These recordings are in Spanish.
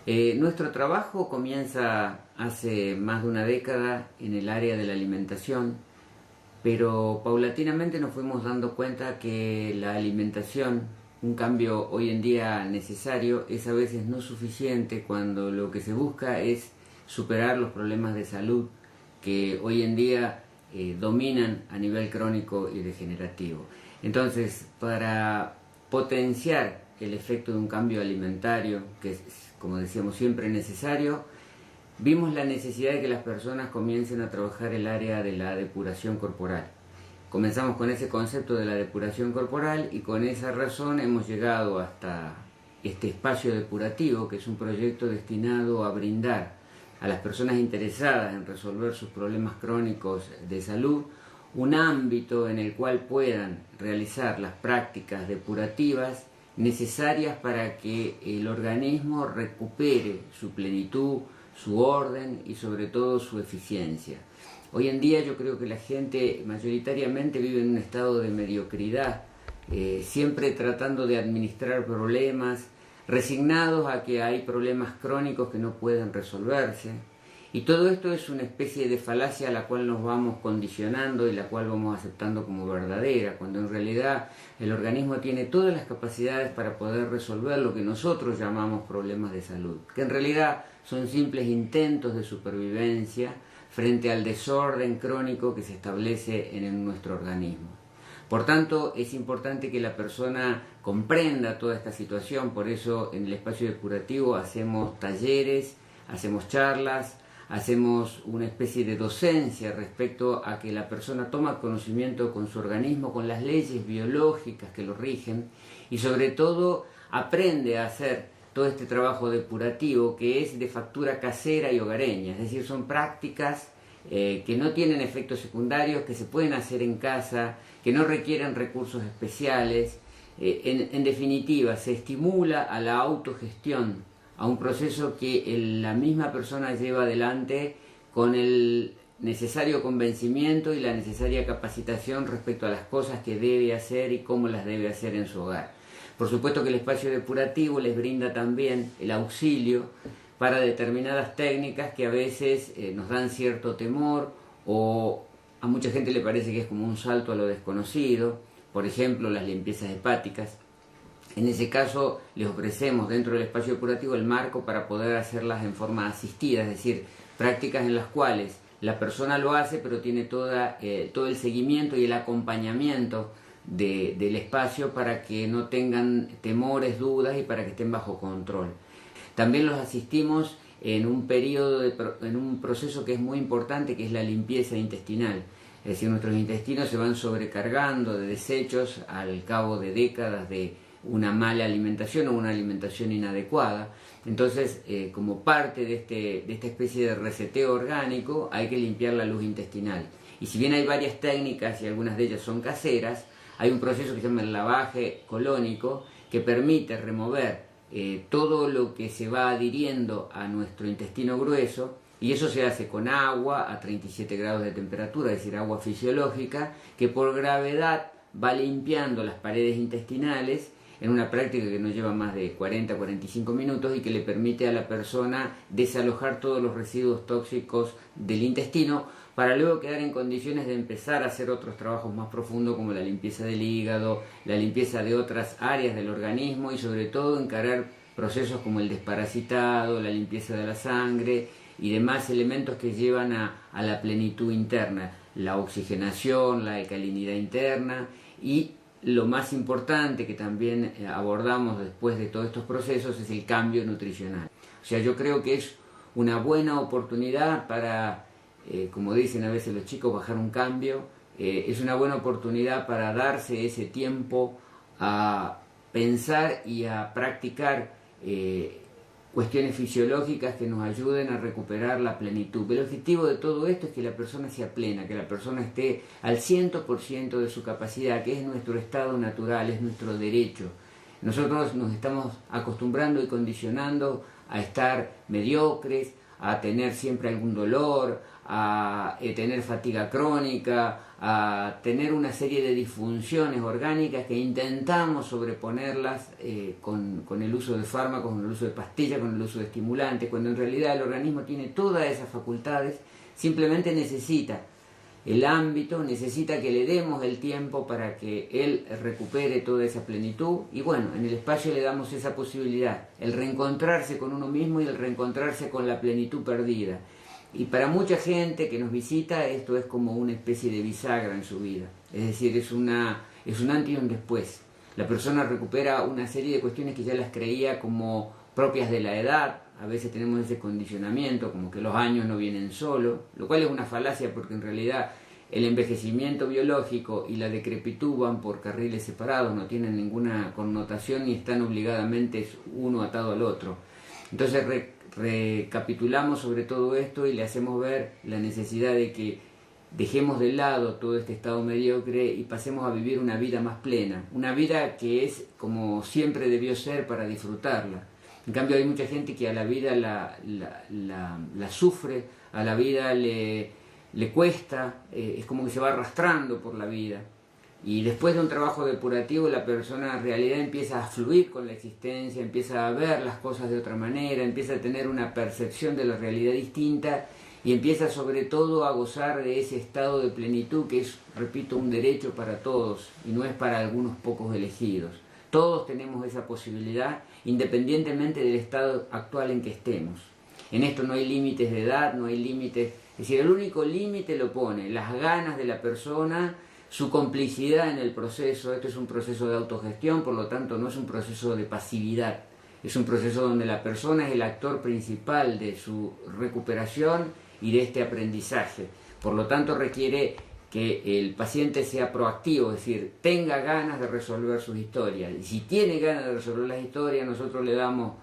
Nuestro trabajo comienza hace más de una década en el área de la alimentación, pero paulatinamente nos fuimos dando cuenta que la alimentación, un cambio hoy en día necesario, es a veces no suficiente cuando lo que se busca es superar los problemas de salud que hoy en día dominan a nivel crónico y degenerativo. Entonces, para potenciar el efecto de un cambio alimentario, que es, como decíamos, siempre necesario, vimos la necesidad de que las personas comiencen a trabajar el área de la depuración corporal. Comenzamos con ese concepto de la depuración corporal y con esa razón hemos llegado hasta este espacio depurativo, que es un proyecto destinado a brindar a las personas interesadas en resolver sus problemas crónicos de salud un ámbito en el cual puedan realizar las prácticas depurativas necesarias para que el organismo recupere su plenitud, su orden y sobre todo su eficiencia. Hoy en día yo creo que la gente mayoritariamente vive en un estado de mediocridad, siempre tratando de administrar problemas, resignados a que hay problemas crónicos que no pueden resolverse. Y todo esto es una especie de falacia a la cual nos vamos condicionando y la cual vamos aceptando como verdadera, cuando en realidad el organismo tiene todas las capacidades para poder resolver lo que nosotros llamamos problemas de salud, que en realidad son simples intentos de supervivencia frente al desorden crónico que se establece en nuestro organismo. Por tanto, es importante que la persona comprenda toda esta situación, por eso en el espacio depurativo hacemos talleres, hacemos charlas, hacemos una especie de docencia respecto a que la persona toma conocimiento con su organismo, con las leyes biológicas que lo rigen y sobre todo aprende a hacer todo este trabajo depurativo que es de factura casera y hogareña, es decir, son prácticas que no tienen efectos secundarios, que se pueden hacer en casa, que no requieren recursos especiales. En definitiva, se estimula a la autogestión, a un proceso que la misma persona lleva adelante con el necesario convencimiento y la necesaria capacitación respecto a las cosas que debe hacer y cómo las debe hacer en su hogar. Por supuesto que el espacio depurativo les brinda también el auxilio para determinadas técnicas que a veces nos dan cierto temor o a mucha gente le parece que es como un salto a lo desconocido, por ejemplo las limpiezas hepáticas. En ese caso les ofrecemos dentro del espacio depurativo el marco para poder hacerlas en forma asistida, es decir, prácticas en las cuales la persona lo hace pero tiene todo el seguimiento y el acompañamiento del espacio para que no tengan temores, dudas y para que estén bajo control. También los asistimos en un en un proceso que es muy importante, que es la limpieza intestinal. Es decir, nuestros intestinos se van sobrecargando de desechos al cabo de décadas de una mala alimentación o una alimentación inadecuada. Entonces, como parte de esta especie de reseteo orgánico, hay que limpiar la luz intestinal. Y si bien hay varias técnicas y algunas de ellas son caseras, hay un proceso que se llama el lavaje colónico que permite remover todo lo que se va adhiriendo a nuestro intestino grueso, y eso se hace con agua a 37 grados de temperatura, es decir, agua fisiológica, que por gravedad va limpiando las paredes intestinales en una práctica que no lleva más de 40-45 minutos y que le permite a la persona desalojar todos los residuos tóxicos del intestino para luego quedar en condiciones de empezar a hacer otros trabajos más profundos como la limpieza del hígado, la limpieza de otras áreas del organismo y sobre todo encarar procesos como el desparasitado, la limpieza de la sangre y demás elementos que llevan a la plenitud interna, la oxigenación, la alcalinidad interna y lo más importante que también abordamos después de todos estos procesos es el cambio nutricional. O sea, yo creo que es una buena oportunidad para, como dicen a veces los chicos, bajar un cambio. Es una buena oportunidad para darse ese tiempo a pensar y a practicar cuestiones fisiológicas que nos ayuden a recuperar la plenitud. El objetivo de todo esto es que la persona sea plena, que la persona esté al 100% de su capacidad, que es nuestro estado natural, es nuestro derecho. Nosotros nos estamos acostumbrando y condicionando a estar mediocres, a tener siempre algún dolor, a tener fatiga crónica, a tener una serie de disfunciones orgánicas que intentamos sobreponerlas con el uso de fármacos, con el uso de pastillas, con el uso de estimulantes, cuando en realidad el organismo tiene todas esas facultades, simplemente necesita el ámbito, necesita que le demos el tiempo para que él recupere toda esa plenitud, y bueno, en el espacio le damos esa posibilidad, el reencontrarse con uno mismo y el reencontrarse con la plenitud perdida. Y para mucha gente que nos visita esto es como una especie de bisagra en su vida, es decir, es un antes y un después. La persona recupera una serie de cuestiones que ya las creía como propias de la edad. A veces tenemos ese condicionamiento, como que los años no vienen solos, lo cual es una falacia porque en realidad el envejecimiento biológico y la decrepitud van por carriles separados, no tienen ninguna connotación ni están obligadamente uno atado al otro. Entonces recapitulamos sobre todo esto y le hacemos ver la necesidad de que dejemos de lado todo este estado mediocre y pasemos a vivir una vida más plena, una vida que es como siempre debió ser para disfrutarla. En cambio hay mucha gente que a la vida la sufre, a la vida le cuesta, es como que se va arrastrando por la vida. Y después de un trabajo depurativo la persona en realidad empieza a fluir con la existencia, empieza a ver las cosas de otra manera, empieza a tener una percepción de la realidad distinta y empieza sobre todo a gozar de ese estado de plenitud que es, repito, un derecho para todos y no es para algunos pocos elegidos. Todos tenemos esa posibilidad independientemente del estado actual en que estemos. En esto no hay límites de edad, no hay límites, es decir, el único límite lo pone las ganas de la persona, su complicidad en el proceso. Esto es un proceso de autogestión, por lo tanto no es un proceso de pasividad, es un proceso donde la persona es el actor principal de su recuperación y de este aprendizaje. Por lo tanto requiere que el paciente sea proactivo, es decir, tenga ganas de resolver sus historias. Y si tiene ganas de resolver las historias, nosotros le damos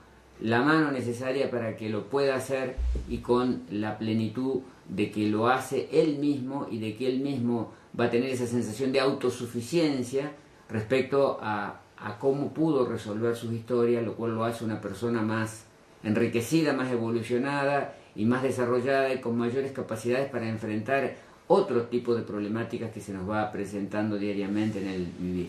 la mano necesaria para que lo pueda hacer y con la plenitud de que lo hace él mismo y de que él mismo va a tener esa sensación de autosuficiencia respecto a cómo pudo resolver sus historias, lo cual lo hace una persona más enriquecida, más evolucionada y más desarrollada y con mayores capacidades para enfrentar otro tipo de problemáticas que se nos va presentando diariamente en el vivir.